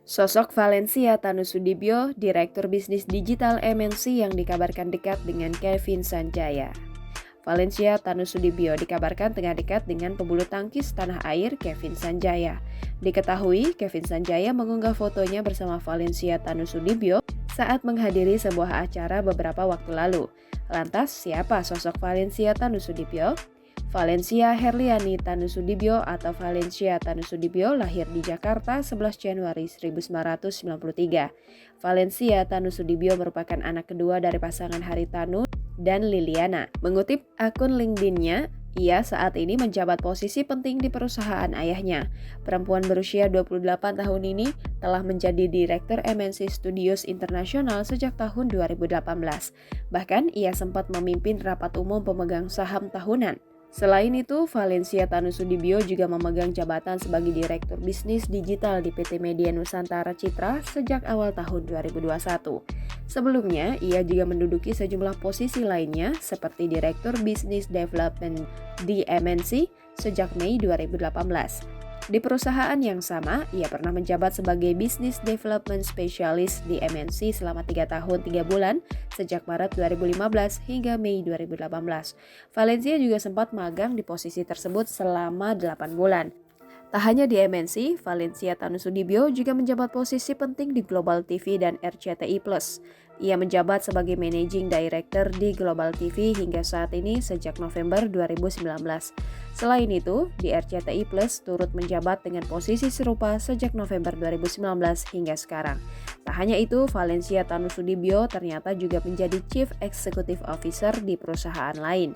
Sosok Valencia Tanusudibyo, Direktur Bisnis Digital MNC yang dikabarkan dekat dengan Kevin Sanjaya. Valencia Tanusudibyo dikabarkan tengah dekat dengan pebulu tangkis tanah air Kevin Sanjaya. Diketahui, Kevin Sanjaya mengunggah fotonya bersama Valencia Tanusudibyo saat menghadiri sebuah acara beberapa waktu lalu. Lantas, siapa sosok Valencia Tanusudibyo? Valencia Herliani Tanusudibyo atau Valencia Tanusudibyo lahir di Jakarta 11 Januari 1993. Valencia Tanusudibyo merupakan anak kedua dari pasangan Haritanu dan Liliana. Mengutip akun LinkedIn-nya, ia saat ini menjabat posisi penting di perusahaan ayahnya. Perempuan berusia 28 tahun ini telah menjadi Direktur MNC Studios Internasional sejak tahun 2018. Bahkan ia sempat memimpin rapat umum pemegang saham tahunan. Selain itu, Valencia Tanusudibyo juga memegang jabatan sebagai Direktur Bisnis Digital di PT Media Nusantara Citra sejak awal tahun 2021. Sebelumnya, ia juga menduduki sejumlah posisi lainnya seperti Direktur Bisnis Development di MNC sejak Mei 2018. Di perusahaan yang sama, ia pernah menjabat sebagai Business Development Specialist di MNC selama 3 tahun 3 bulan sejak Maret 2015 hingga Mei 2018. Valencia juga sempat magang di posisi tersebut selama 8 bulan. Tak hanya di MNC, Valencia Tanusudibyo juga menjabat posisi penting di Global TV dan RCTI+. Ia menjabat sebagai Managing Director di Global TV hingga saat ini sejak November 2019. Selain itu, di RCTI Plus turut menjabat dengan posisi serupa sejak November 2019 hingga sekarang. Tak hanya itu, Valencia Tanusudibyo ternyata juga menjadi Chief Executive Officer di perusahaan lain.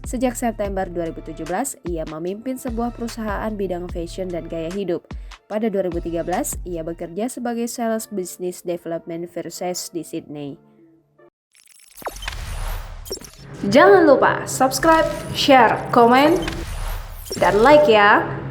Sejak September 2017, ia memimpin sebuah perusahaan bidang fashion dan gaya hidup. Pada 2013, ia bekerja sebagai Sales Business Development Versace di Sydney. Jangan lupa subscribe, share, komen, dan like ya!